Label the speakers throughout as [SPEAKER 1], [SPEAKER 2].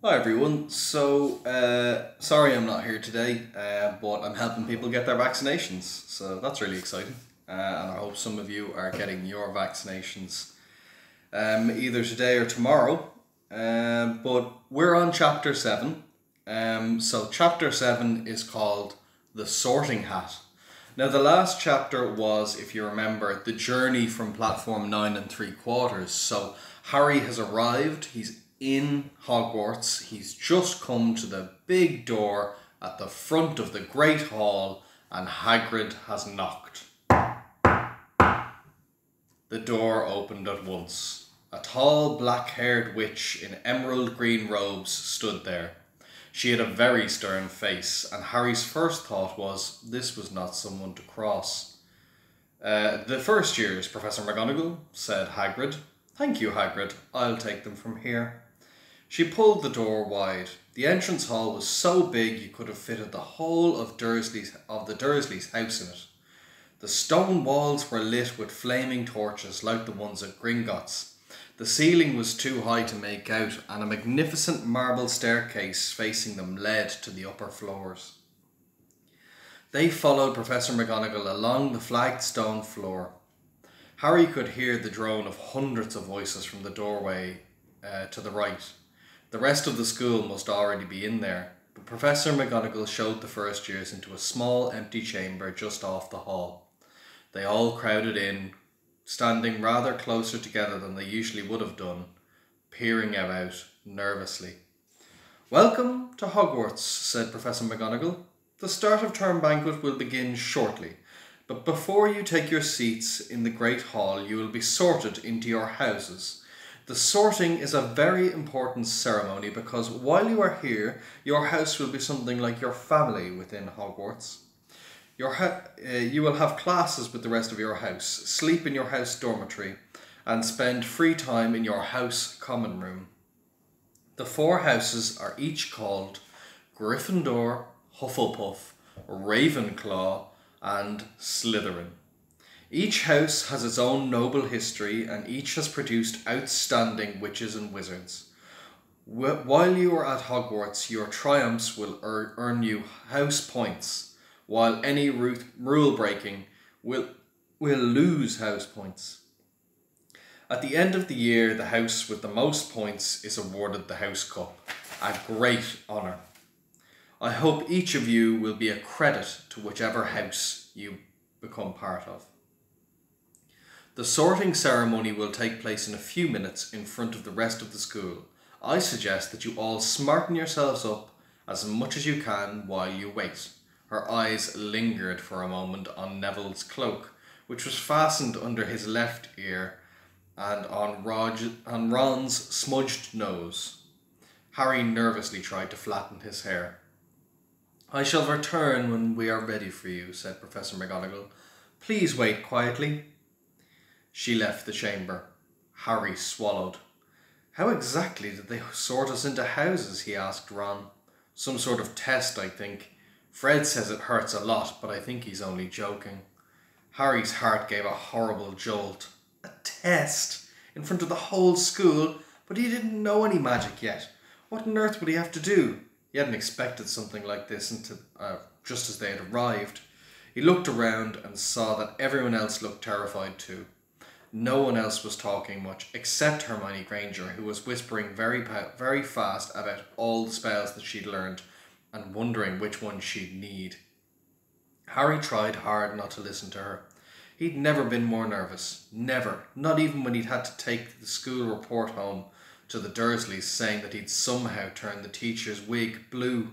[SPEAKER 1] Hi everyone. Sorry I'm not here today, but I'm helping people get their vaccinations. So that's really exciting. And I hope some of you are getting your vaccinations either today or tomorrow. But we're on chapter 7. So chapter 7 is called The Sorting Hat. Now, the last chapter was, if you remember, the journey from platform 9 3/4. So Harry has arrived, he's in Hogwarts, he's just come to the big door at the front of the Great Hall, and Hagrid has knocked. The door opened at once. A tall, black-haired witch in emerald green robes stood there. She had a very stern face, and Harry's first thought was, this was not someone to cross. The first years, Professor McGonagall, said Hagrid. Thank you, Hagrid. I'll take them from here. She pulled the door wide. The entrance hall was so big you could have fitted the whole of the Dursleys' house in it. The stone walls were lit with flaming torches like the ones at Gringotts. The ceiling was too high to make out, and a magnificent marble staircase facing them led to the upper floors. They followed Professor McGonagall along the flagged stone floor. Harry could hear the drone of hundreds of voices from the doorway to the right. The rest of the school must already be in there, but Professor McGonagall showed the first years into a small empty chamber just off the hall. They all crowded in, standing rather closer together than they usually would have done, peering about nervously. Welcome to Hogwarts, said Professor McGonagall. The start of term banquet will begin shortly, but before you take your seats in the Great Hall, you will be sorted into your houses. The sorting is a very important ceremony because while you are here, your house will be something like your family within Hogwarts. You will have classes with the rest of your house, sleep in your house dormitory, and spend free time in your house common room. The 4 houses are each called Gryffindor, Hufflepuff, Ravenclaw, and Slytherin. Each house has its own noble history, and each has produced outstanding witches and wizards. While you are at Hogwarts, your triumphs will earn you house points, while any rule breaking will lose house points. At the end of the year, the house with the most points is awarded the House Cup, a great honour. I hope each of you will be a credit to whichever house you become part of. The sorting ceremony will take place in a few minutes in front of the rest of the school. I suggest that you all smarten yourselves up as much as you can while you wait. Her eyes lingered for a moment on Neville's cloak, which was fastened under his left ear, and on Ron's smudged nose. Harry nervously tried to flatten his hair. I shall return when we are ready for you, said Professor McGonagall. Please wait quietly. She left the chamber. Harry swallowed. How exactly did they sort us into houses? He asked Ron. Some sort of test, I think. Fred says it hurts a lot, but I think he's only joking. Harry's heart gave a horrible jolt. A test? In front of the whole school? But he didn't know any magic yet. What on earth would he have to do? He hadn't expected something like this just as they had arrived. He looked around and saw that everyone else looked terrified too. No one else was talking much, except Hermione Granger, who was whispering very fast about all the spells that she'd learned and wondering which one she'd need. Harry tried hard not to listen to her. He'd never been more nervous. Never. Not even when he'd had to take the school report home to the Dursleys saying that he'd somehow turned the teacher's wig blue.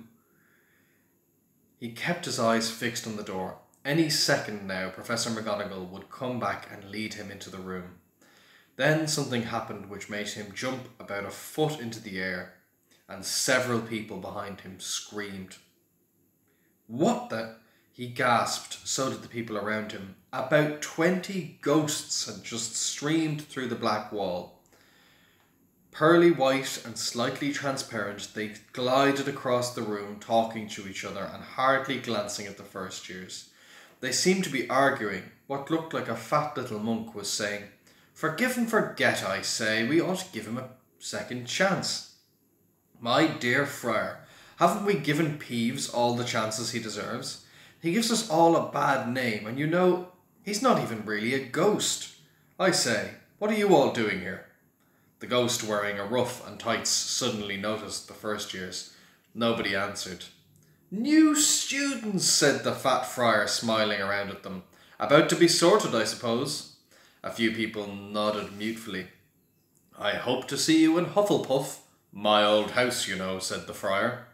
[SPEAKER 1] He kept his eyes fixed on the door. Any second now, Professor McGonagall would come back and lead him into the room. Then something happened which made him jump about a foot into the air, and several people behind him screamed. What the? He gasped, so did the people around him. About 20 ghosts had just streamed through the black wall. Pearly white and slightly transparent, they glided across the room, talking to each other and hardly glancing at the first years. They seemed to be arguing. What looked like a fat little monk was saying, "Forgive and forget, I say. We ought to give him a second chance." My dear Friar, haven't we given Peeves all the chances he deserves? He gives us all a bad name, and he's not even really a ghost. I say, what are you all doing here? The ghost wearing a ruff and tights suddenly noticed the first years. Nobody answered. New students, said the fat friar, smiling around at them. About to be sorted, I suppose. A few people nodded mutely. I hope to see you in Hufflepuff. My old house, you know, said the friar.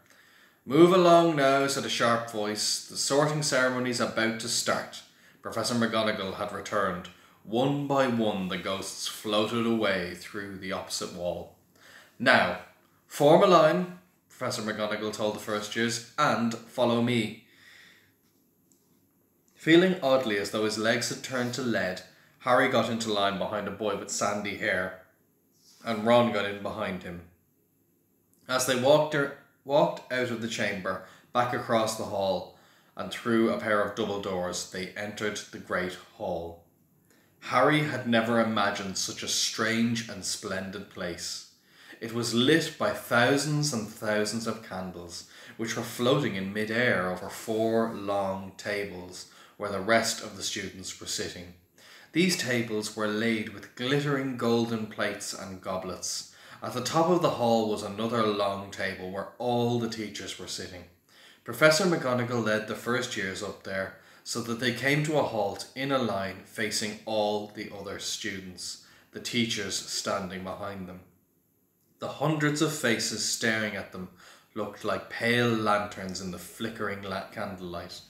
[SPEAKER 1] Move along now, said a sharp voice. The sorting ceremony's about to start. Professor McGonagall had returned. One by one the ghosts floated away through the opposite wall. Now, form a line, Professor McGonagall told the first years, and follow me. Feeling oddly as though his legs had turned to lead, Harry got into line behind a boy with sandy hair, and Ron got in behind him. As they walked out of the chamber, back across the hall, and through a pair of double doors, they entered the great hall. Harry had never imagined such a strange and splendid place. It was lit by thousands and thousands of candles, which were floating in mid-air over 4 long tables where the rest of the students were sitting. These tables were laid with glittering golden plates and goblets. At the top of the hall was another long table where all the teachers were sitting. Professor McGonagall led the first years up there so that they came to a halt in a line facing all the other students, the teachers standing behind them. The hundreds of faces staring at them looked like pale lanterns in the flickering candlelight.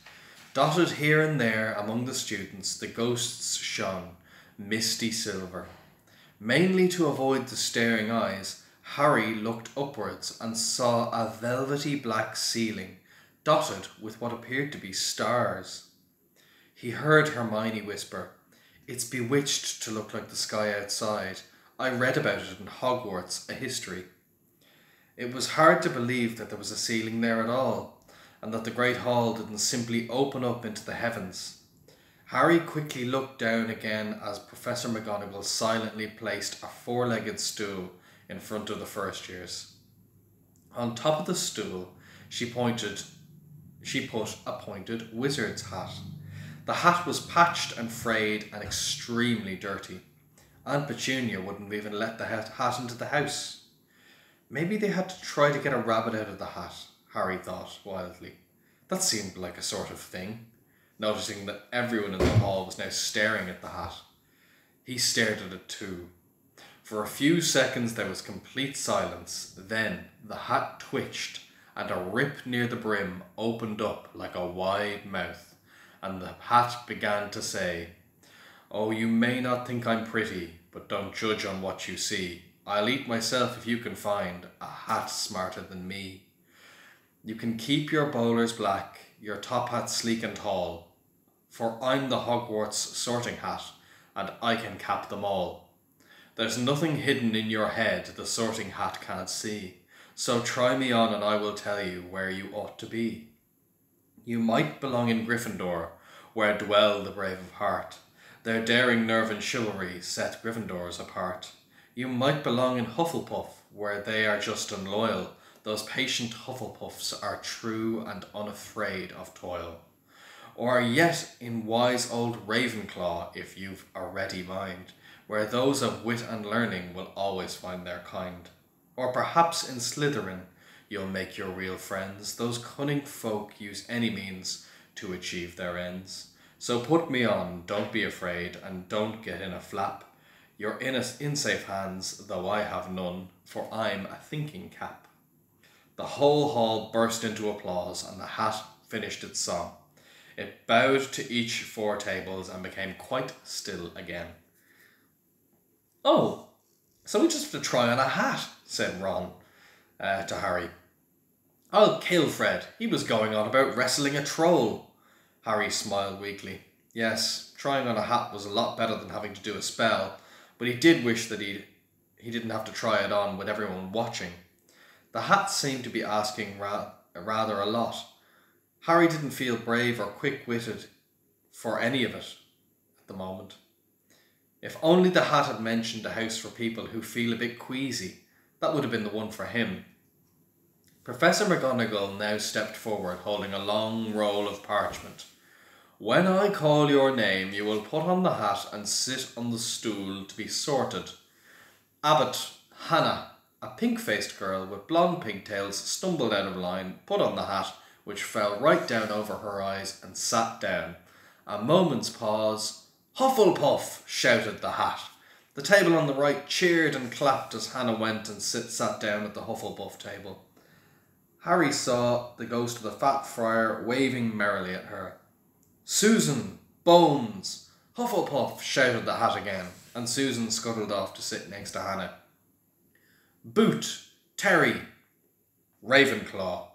[SPEAKER 1] Dotted here and there among the students, the ghosts shone, misty silver. Mainly to avoid the staring eyes, Harry looked upwards and saw a velvety black ceiling, dotted with what appeared to be stars. He heard Hermione whisper, "It's bewitched to look like the sky outside. I read about it in Hogwarts, a history." It was hard to believe that there was a ceiling there at all, and that the Great Hall didn't simply open up into the heavens. Harry quickly looked down again as Professor McGonagall silently placed a 4-legged stool in front of the first years. On top of the stool, she put a pointed wizard's hat. The hat was patched and frayed and extremely dirty. Aunt Petunia wouldn't even let the hat into the house. Maybe they had to try to get a rabbit out of the hat, Harry thought wildly. That seemed like a sort of thing, noticing that everyone in the hall was now staring at the hat. He stared at it too. For a few seconds there was complete silence. Then the hat twitched and a rip near the brim opened up like a wide mouth, and the hat began to say, "Oh, you may not think I'm pretty, but don't judge on what you see. I'll eat myself if you can find a hat smarter than me. You can keep your bowlers black, your top hat sleek and tall, for I'm the Hogwarts sorting hat, and I can cap them all. There's nothing hidden in your head the sorting hat can't see, so try me on and I will tell you where you ought to be. You might belong in Gryffindor, where dwell the brave of heart. Their daring nerve and chivalry set Gryffindors apart. You might belong in Hufflepuff, where they are just and loyal. Those patient Hufflepuffs are true and unafraid of toil. Or yet in wise old Ravenclaw, if you've a ready mind, where those of wit and learning will always find their kind. Or perhaps in Slytherin, you'll make your real friends. Those cunning folk use any means to achieve their ends. So put me on, don't be afraid, and don't get in a flap. You're in safe hands, though I have none, for I'm a thinking cap." The whole hall burst into applause, and the hat finished its song. It bowed to each 4 tables and became quite still again. "Oh, so we just have to try on a hat," said Ron to Harry. "I'll kill Fred. He was going on about wrestling a troll." Harry smiled weakly. Yes, trying on a hat was a lot better than having to do a spell, but he did wish that he didn't have to try it on with everyone watching. The hat seemed to be asking rather a lot. Harry didn't feel brave or quick-witted for any of it at the moment. If only the hat had mentioned a house for people who feel a bit queasy, that would have been the one for him. Professor McGonagall now stepped forward, holding a long roll of parchment. When I call your name, you will put on the hat and sit on the stool to be sorted. Abbot Hannah, a pink-faced girl with blonde pigtails, stumbled out of line, put on the hat, which fell right down over her eyes, and sat down. A moment's pause. Hufflepuff! Shouted the hat. The table on the right cheered and clapped as Hannah went and sat down at the Hufflepuff table. Harry saw the ghost of the fat friar waving merrily at her. Susan! Bones! Hufflepuff! Shouted the hat again, and Susan scuttled off to sit next to Hannah. Boot! Terry! Ravenclaw!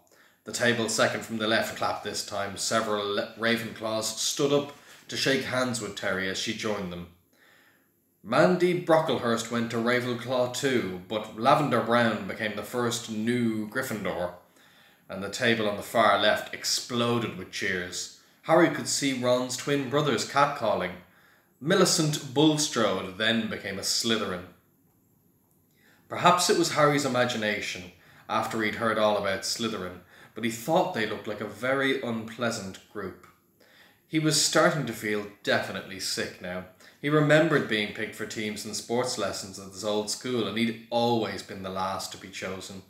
[SPEAKER 1] The table second from the left clapped this time. Several Ravenclaws stood up to shake hands with Terry as she joined them. Mandy Brocklehurst went to Ravenclaw too, but Lavender Brown became the first new Gryffindor, and the table on the far left exploded with cheers. Harry could see Ron's twin brothers catcalling. Millicent Bulstrode then became a Slytherin. Perhaps it was Harry's imagination after he'd heard all about Slytherin, but he thought they looked like a very unpleasant group. He was starting to feel definitely sick now. He remembered being picked for teams and sports lessons at his old school, and he'd always been the last to be chosen.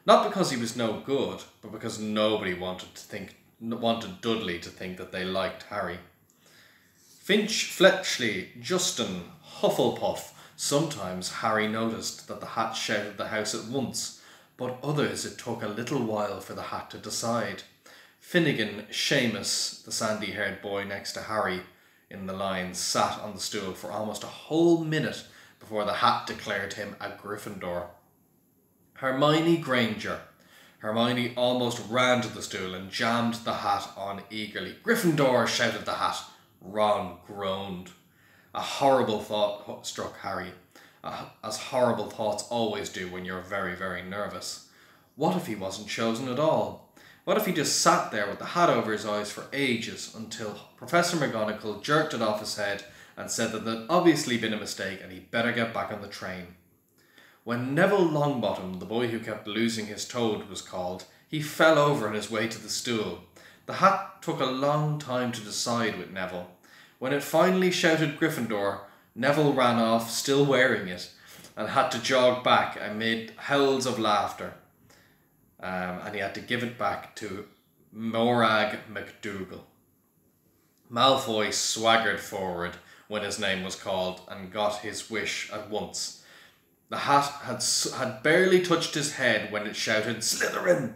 [SPEAKER 1] Not because he was no good, but because nobody wanted Dudley to think that they liked Harry. Finch, Fletchley, Justin, Hufflepuff. Sometimes Harry noticed that the hat shouted the house at once, but others it took a little while for the hat to decide. Finnegan, Seamus, the sandy-haired boy next to Harry in the line, sat on the stool for almost a whole minute before the hat declared him a Gryffindor. Hermione Granger. Hermione almost ran to the stool and jammed the hat on eagerly. Gryffindor! Shouted the hat. Ron groaned. A horrible thought struck Harry, as horrible thoughts always do when you're very, very nervous. What if he wasn't chosen at all? What if he just sat there with the hat over his eyes for ages until Professor McGonagall jerked it off his head and said that there'd obviously been a mistake and he'd better get back on the train. When Neville Longbottom, the boy who kept losing his toad, was called, he fell over on his way to the stool. The hat took a long time to decide with Neville. When it finally shouted Gryffindor, Neville ran off, still wearing it, and had to jog back amid howls of laughter. And he had to give it back to Morag McDougal. Malfoy swaggered forward when his name was called and got his wish at once. The hat had barely touched his head when it shouted, Slytherin!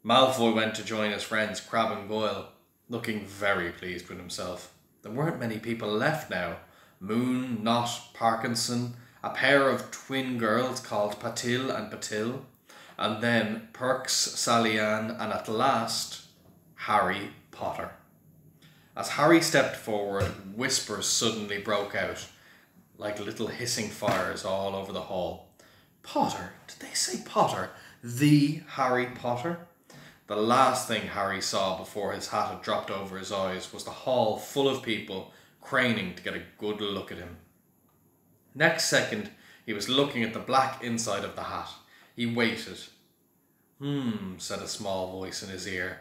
[SPEAKER 1] Malfoy went to join his friends Crabbe and Goyle, looking very pleased with himself. There weren't many people left now. Moon, Knott, Parkinson, a pair of twin girls called Patil and Patil, and then Perks, Sally Ann, and at last, Harry Potter. As Harry stepped forward, whispers suddenly broke out, like little hissing fires all over the hall. Potter? Did they say Potter? The Harry Potter? The last thing Harry saw before his hat had dropped over his eyes was the hall full of people craning to get a good look at him. Next second, he was looking at the black inside of the hat. He waited. Said a small voice in his ear.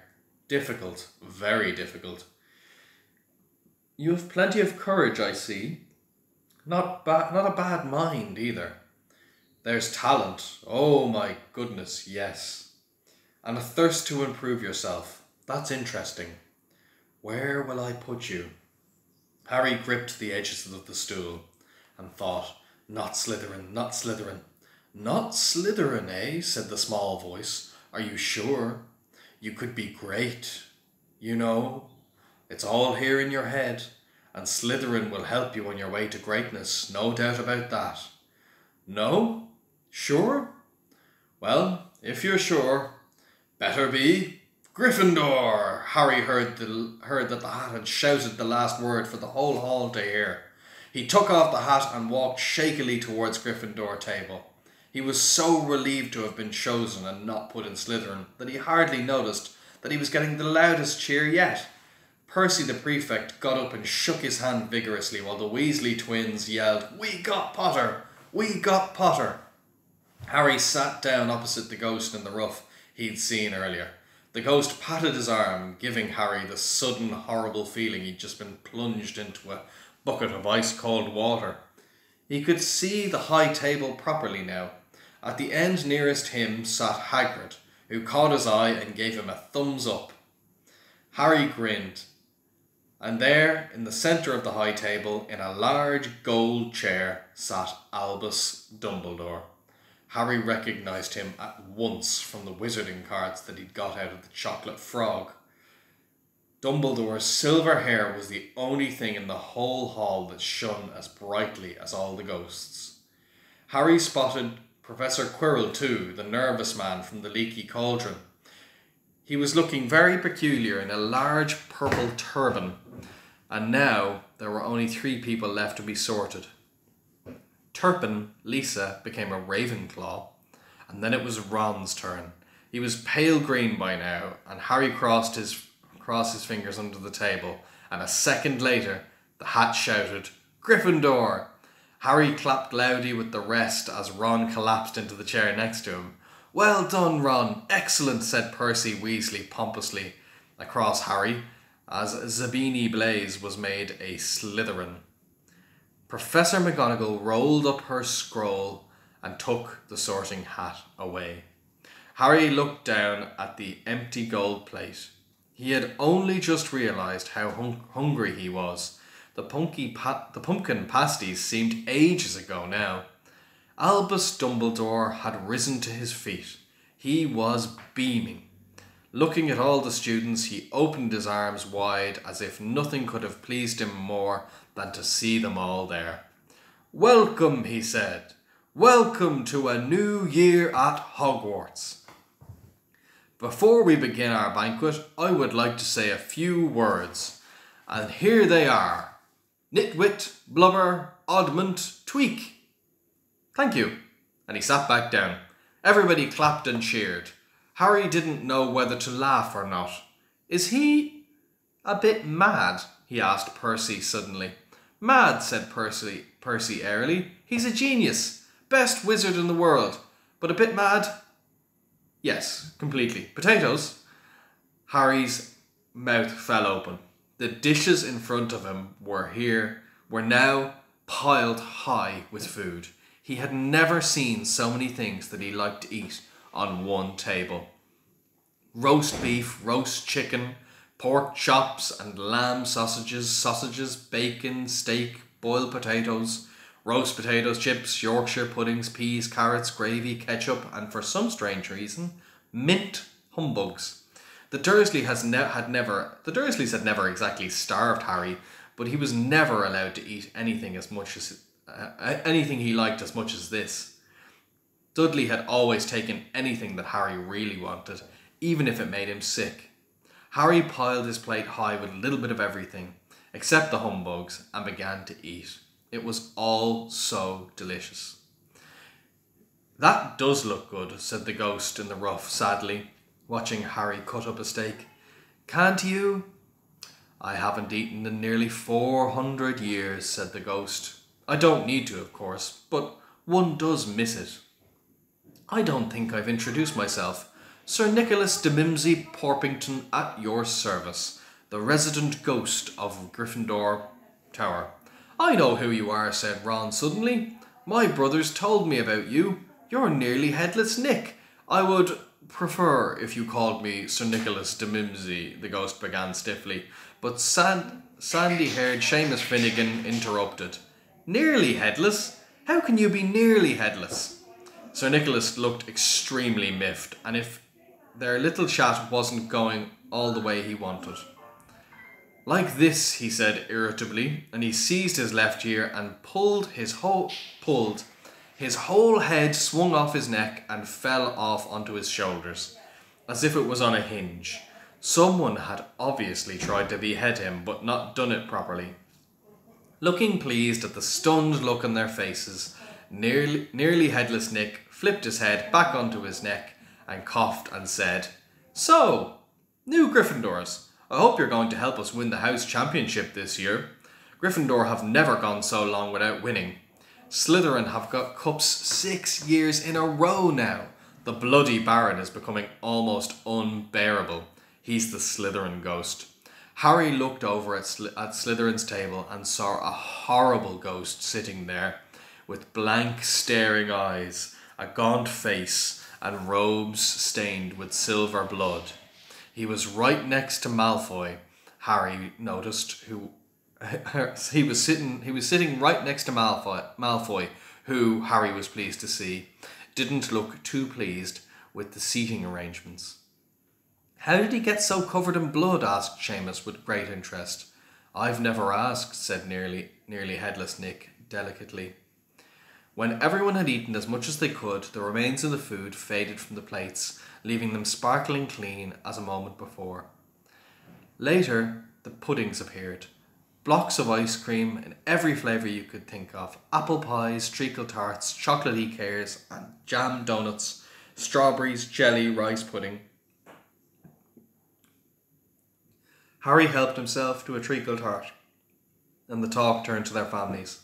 [SPEAKER 1] Difficult, very difficult. You have plenty of courage, I see. Not a bad mind either. There's talent. Oh my goodness, yes. And a thirst to improve yourself. That's interesting. Where will I put you? Harry gripped the edges of the stool and thought, not Slytherin, not Slytherin. Not Slytherin, eh? Said the small voice. Are you sure? You could be great. You know, it's all here in your head, and Slytherin will help you on your way to greatness, no doubt about that. No? Sure? Well, if you're sure, better be Gryffindor. Harry heard that the hat had shouted the last word for the whole hall to hear. He took off the hat and walked shakily towards Gryffindor table. He was so relieved to have been chosen and not put in Slytherin that he hardly noticed that he was getting the loudest cheer yet. Percy the prefect got up and shook his hand vigorously while the Weasley twins yelled, "We got Potter! We got Potter!" Harry sat down opposite the ghost in the ruff. he'd seen earlier. The ghost patted his arm, giving Harry the sudden horrible feeling he'd just been plunged into a bucket of ice-cold water. He could see the high table properly now. At the end nearest him sat Hagrid, who caught his eye and gave him a thumbs up. Harry grinned, and there, in the centre of the high table, in a large gold chair, sat Albus Dumbledore. Harry recognised him at once from the wizarding cards that he'd got out of the Chocolate Frog. Dumbledore's silver hair was the only thing in the whole hall that shone as brightly as all the ghosts. Harry spotted Professor Quirrell too, the nervous man from the Leaky Cauldron. He was looking very peculiar in a large purple turban, and now there were only 3 people left to be sorted. Turpin, Lisa, became a Ravenclaw, and then it was Ron's turn. He was pale green by now, and Harry crossed his fingers under the table, and a second later, the hat shouted, "Gryffindor!" Harry clapped loudly with the rest as Ron collapsed into the chair next to him. "Well done, Ron! Excellent," said Percy Weasley pompously across Harry, as Zabini Blaze was made a Slytherin. Professor McGonagall rolled up her scroll and took the sorting hat away. Harry looked down at the empty gold plate. He had only just realised how hungry he was. The pumpkin pasties seemed ages ago now. Albus Dumbledore had risen to his feet. He was beaming. Looking at all the students, he opened his arms wide as if nothing could have pleased him more than to see them all there. "Welcome," he said. "Welcome to a new year at Hogwarts. Before we begin our banquet, I would like to say a few words. And here they are. Nitwit, Blubber, Oddment, Tweak." "Thank you." And he sat back down. Everybody clapped and cheered. Harry didn't know whether to laugh or not. "Is he a bit mad?" he asked Percy suddenly. "Mad," said Percy airily. "He's a genius. Best wizard in the world. But a bit mad?" "Yes, completely. Potatoes?" Harry's mouth fell open. The dishes in front of him were now piled high with food. He had never seen so many things that he liked to eat on one table. Roast beef, roast chicken, pork chops and lamb sausages, bacon, steak, boiled potatoes, roast potatoes, chips, Yorkshire puddings, peas, carrots, gravy, ketchup, and for some strange reason, mint humbugs. The Dursleys had never exactly starved Harry, but he was never allowed to eat anything he liked as much as this. Dudley had always taken anything that Harry really wanted, even if it made him sick. Harry piled his plate high with a little bit of everything, except the humbugs, and began to eat. It was all so delicious. "That does look good," said the ghost in the ruff sadly, watching Harry cut up a steak. "Can't you?" "I haven't eaten in nearly 400 years, said the ghost. "I don't need to, of course, but one does miss it." "I don't think I've introduced myself. Sir Nicholas de Mimsy Porpington at your service, the resident ghost of Gryffindor Tower." "I know who you are," said Ron suddenly. "My brothers told me about you. You're nearly Headless Nick. I would prefer if you called me Sir Nicholas de Mimsy," the ghost began stiffly, but sandy-haired Seamus Finnegan interrupted. "Nearly headless? How can you be nearly headless?" Sir Nicholas looked extremely miffed, and if their little chat wasn't going all the way he wanted. "Like this," he said irritably, and he seized his left ear and pulled his whole head swung off his neck and fell off onto his shoulders, as if it was on a hinge. Someone had obviously tried to behead him, but not done it properly. Looking pleased at the stunned look on their faces, nearly Headless Nick flipped his head back onto his neck and coughed and said, "So, new Gryffindors, I hope you're going to help us win the house championship this year. Gryffindor have never gone so long without winning. Slytherin have got cups 6 years in a row now. The bloody Baron is becoming almost unbearable. He's the Slytherin ghost. Harry looked over at Slytherin's table and saw a horrible ghost sitting there, with blank staring eyes, a gaunt face, and robes stained with silver blood. He was right next to Malfoy, Harry noticed, he was sitting right next to Malfoy, who, Harry was pleased to see, didn't look too pleased with the seating arrangements. "How did he get so covered in blood?" asked Seamus with great interest. "I've never asked," said nearly headless Nick delicately. When everyone had eaten as much as they could, the remains of the food faded from the plates, leaving them sparkling clean as a moment before. Later, the puddings appeared. Blocks of ice cream in every flavour you could think of. Apple pies, treacle tarts, chocolate eclairs, and jam donuts, strawberries, jelly, rice pudding. Harry helped himself to a treacle tart, and the talk turned to their families.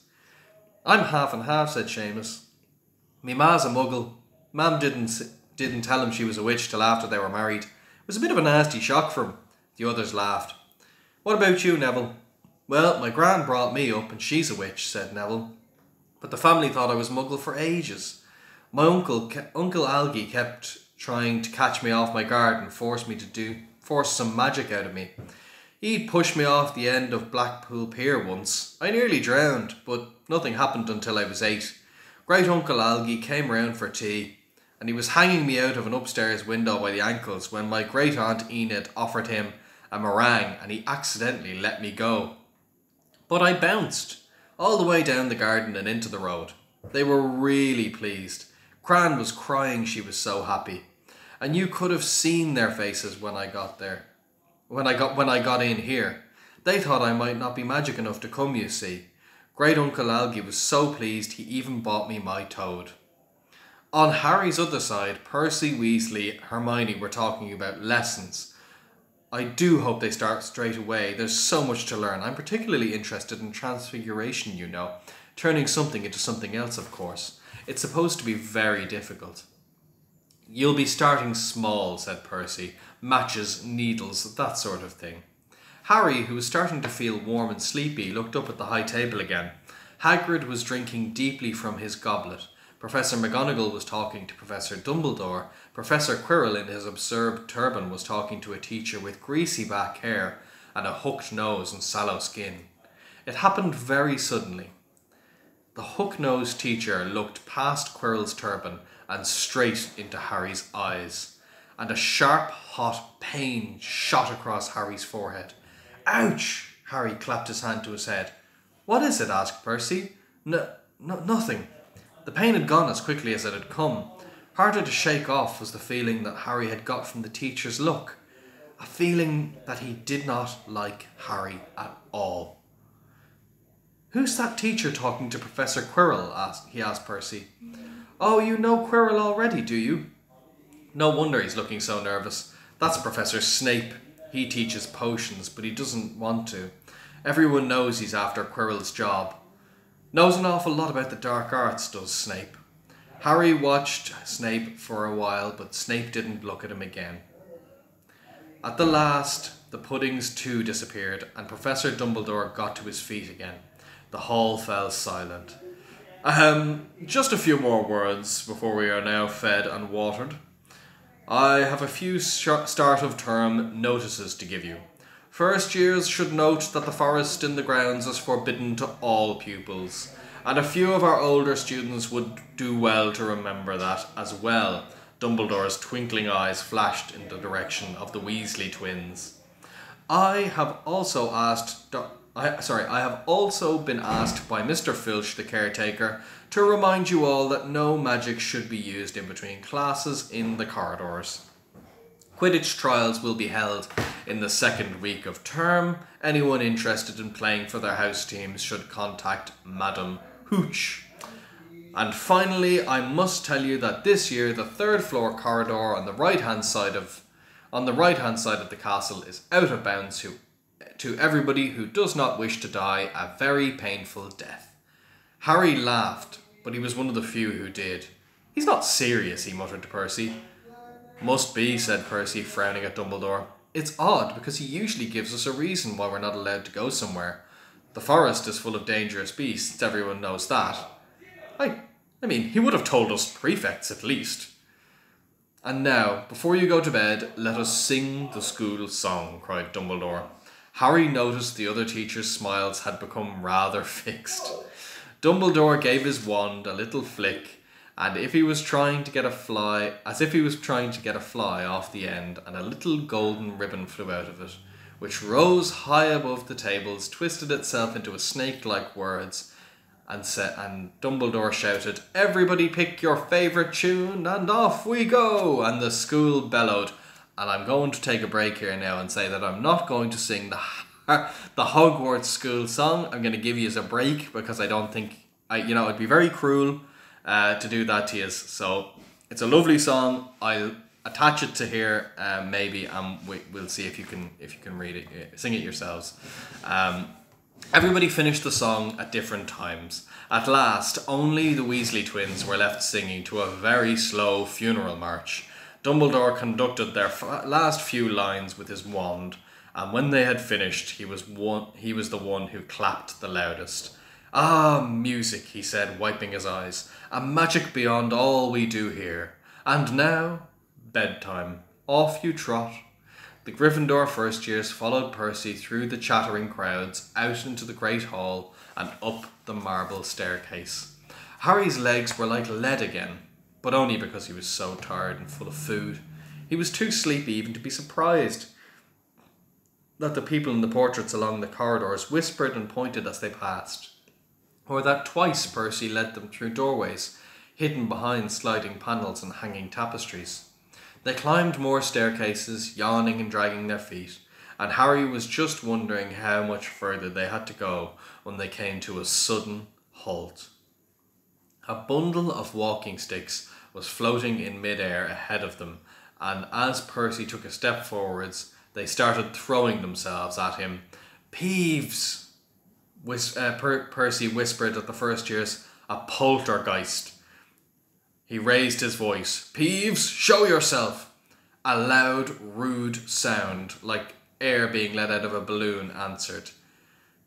[SPEAKER 1] "I'm half and half," said Seamus. "Me ma's a muggle. Mam didn't tell him she was a witch till after they were married. It was a bit of a nasty shock for him." The others laughed. "What about you, Neville?" "Well, my gran brought me up and she's a witch," said Neville. "But the family thought I was muggle for ages. My Uncle Algie kept trying to catch me off my guard and force some magic out of me. He'd pushed me off the end of Blackpool Pier once. I nearly drowned, but nothing happened until I was 8. Great Uncle Algie came round for tea, and he was hanging me out of an upstairs window by the ankles when my great aunt Enid offered him a meringue and he accidentally let me go. But I bounced all the way down the garden and into the road. They were really pleased. Cran was crying, she was so happy. And you could have seen their faces when I got there. When I got in here. They thought I might not be magic enough to come, you see. Great Uncle Algie was so pleased he even bought me my toad." On Harry's other side, Percy, Weasley, Hermione were talking about lessons. "I do hope they start straight away. There's so much to learn. I'm particularly interested in transfiguration, you know. Turning something into something else, of course. It's supposed to be very difficult." "You'll be starting small," said Percy. "Matches, needles, that sort of thing." Harry, who was starting to feel warm and sleepy, looked up at the high table again. Hagrid was drinking deeply from his goblet. Professor McGonagall was talking to Professor Dumbledore. Professor Quirrell in his absurd turban was talking to a teacher with greasy black hair and a hooked nose and sallow skin. It happened very suddenly. The hook-nosed teacher looked past Quirrell's turban and straight into Harry's eyes, and a sharp, hot pain shot across Harry's forehead. "Ouch!" Harry clapped his hand to his head. "What is it?" asked Percy. Nothing." The pain had gone as quickly as it had come. Harder to shake off was the feeling that Harry had got from the teacher's look. A feeling that he did not like Harry at all. "Who's that teacher talking to Professor Quirrell?" he asked Percy. "Oh, you know Quirrell already, do you?" "No wonder he's looking so nervous. That's Professor Snape. He teaches potions, but he doesn't want to. Everyone knows he's after Quirrell's job. Knows an awful lot about the dark arts, does Snape." Harry watched Snape for a while, but Snape didn't look at him again. At the last, the puddings too disappeared, and Professor Dumbledore got to his feet again. The hall fell silent. Just a few more words before we are now fed and watered. I have a few start of term notices to give you. First years should note that the forest in the grounds is forbidden to all pupils, and a few of our older students would do well to remember that as well. Dumbledore's twinkling eyes flashed in the direction of the Weasley twins. I have also been asked by Mr. Filch, the caretaker, to remind you all that no magic should be used in between classes in the corridors. Quidditch trials will be held in the second week of term. Anyone interested in playing for their house teams should contact Madam Hooch. And finally, I must tell you that this year the third floor corridor on the right-hand side of the castle is out of bounds to everybody who does not wish to die a very painful death. Harry laughed, but he was one of the few who did. He's not serious, he muttered to Percy. Must be, said Percy, frowning at Dumbledore. It's odd, because he usually gives us a reason why we're not allowed to go somewhere. The forest is full of dangerous beasts, everyone knows that. I mean, he would have told us prefects at least. And now, before you go to bed, let us sing the school song, cried Dumbledore. Harry noticed the other teachers' smiles had become rather fixed. Dumbledore gave his wand a little flick, and as if he was trying to get a fly off the end, and a little golden ribbon flew out of it, which rose high above the tables, twisted itself into a snake-like words, and Dumbledore shouted, Everybody pick your favourite tune, and off we go! And the school bellowed. And I'm going to take a break here now and say that I'm not going to sing the Hogwarts school song. I'm going to give you a break because I don't think, it'd be very cruel to do that to you. So it's a lovely song. I'll attach it to here, maybe, and we'll see if you can read it, sing it yourselves. Everybody finished the song at different times. At last, only the Weasley twins were left singing to a very slow funeral march. Dumbledore conducted their last few lines with his wand, and when they had finished, he was the one who clapped the loudest. Ah, music, he said, wiping his eyes, a magic beyond all we do here. And now, bedtime. Off you trot. The Gryffindor first years followed Percy through the chattering crowds, out into the great hall, and up the marble staircase. Harry's legs were like lead again, but only because he was so tired and full of food. He was too sleepy even to be surprised that the people in the portraits along the corridors whispered and pointed as they passed, or that twice Percy led them through doorways, hidden behind sliding panels and hanging tapestries. They climbed more staircases, yawning and dragging their feet, and Harry was just wondering how much further they had to go when they came to a sudden halt. A bundle of walking sticks was floating in mid-air ahead of them, and as Percy took a step forwards, they started throwing themselves at him. Peeves! Percy whispered at the first years. A poltergeist. He raised his voice. Peeves, show yourself! A loud, rude sound, like air being let out of a balloon, answered.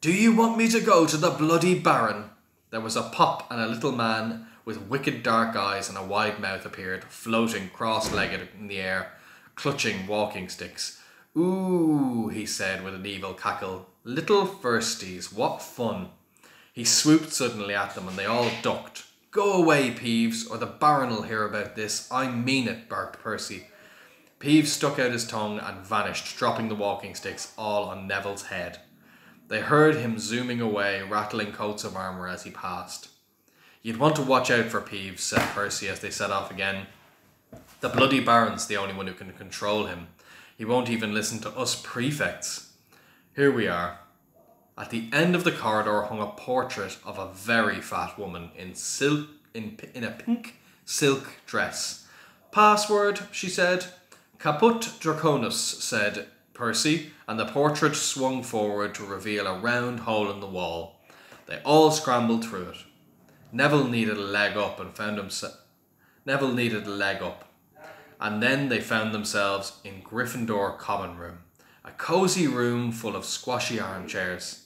[SPEAKER 1] Do you want me to go to the bloody Baron? There was a pop, and a little man with wicked dark eyes and a wide mouth appeared, floating cross-legged in the air, clutching walking sticks. Ooh, he said with an evil cackle. Little firsties, what fun. He swooped suddenly at them and they all ducked. Go away, Peeves, or the Baron'll hear about this. I mean it, barked Percy. Peeves stuck out his tongue and vanished, dropping the walking sticks all on Neville's head. They heard him zooming away, rattling coats of armour as he passed. You'd want to watch out for Peeves, said Percy as they set off again. The bloody Baron's the only one who can control him. He won't even listen to us prefects. Here we are. At the end of the corridor hung a portrait of a very fat woman in a pink silk dress. Password, she said. Caput Draconis, said Percy, and the portrait swung forward to reveal a round hole in the wall. They all scrambled through it. Neville needed a leg up, and then they found themselves in Gryffindor Common Room, a cosy room full of squashy armchairs.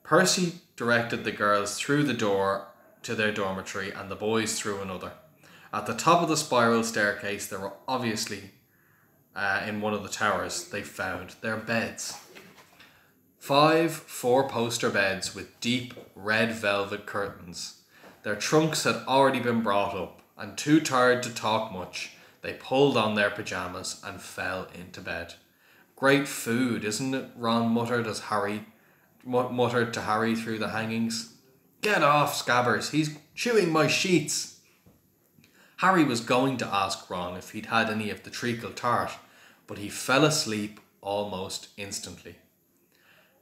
[SPEAKER 1] Percy directed the girls through the door to their dormitory and the boys through another. At the top of the spiral staircase, they were obviously in one of the towers. They found their beds. 5 four-poster beds with deep red velvet curtains. Their trunks had already been brought up, and too tired to talk much, they pulled on their pyjamas and fell into bed. Great food, isn't it? Ron muttered to Harry through the hangings. Get off, Scabbers, he's chewing my sheets. Harry was going to ask Ron if he'd had any of the treacle tart, but he fell asleep almost instantly.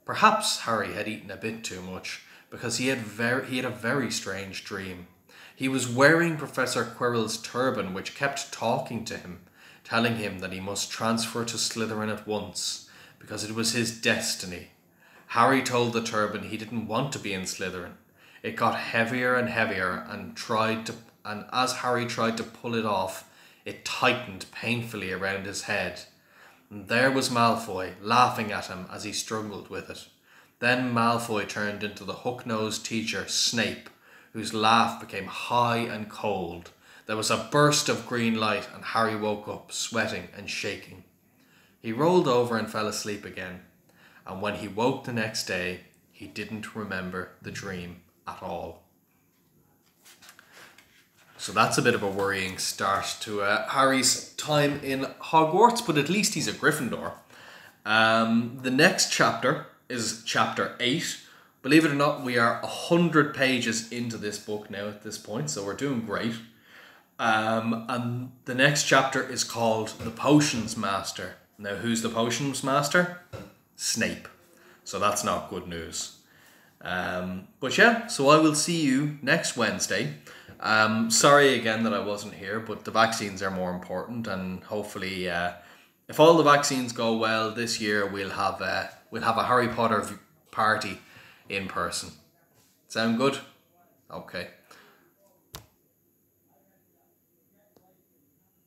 [SPEAKER 1] Perhaps Harry had eaten a bit too much, because he had a very strange dream. He was wearing Professor Quirrell's turban, which kept talking to him, telling him that he must transfer to Slytherin at once, because it was his destiny. Harry told the turban he didn't want to be in Slytherin. It got heavier and heavier and tried to and as Harry tried to pull it off, it tightened painfully around his head. And there was Malfoy, laughing at him as he struggled with it. Then Malfoy turned into the hook-nosed teacher, Snape, whose laugh became high and cold. There was a burst of green light, and Harry woke up, sweating and shaking. He rolled over and fell asleep again, and when he woke the next day, he didn't remember the dream at all. So that's a bit of a worrying start to Harry's time in Hogwarts, but at least he's a Gryffindor. The next chapter is chapter 8. Believe it or not, we are 100 pages into this book now at this point, so we're doing great. And the next chapter is called The Potions Master. Now, who's the Potions Master? Snape. So that's not good news. But yeah, so I will see you next Wednesday. Sorry again that I wasn't here, but the vaccines are more important, and hopefully, if all the vaccines go well this year, we'll have a Harry Potter party in person. Sound good? Okay.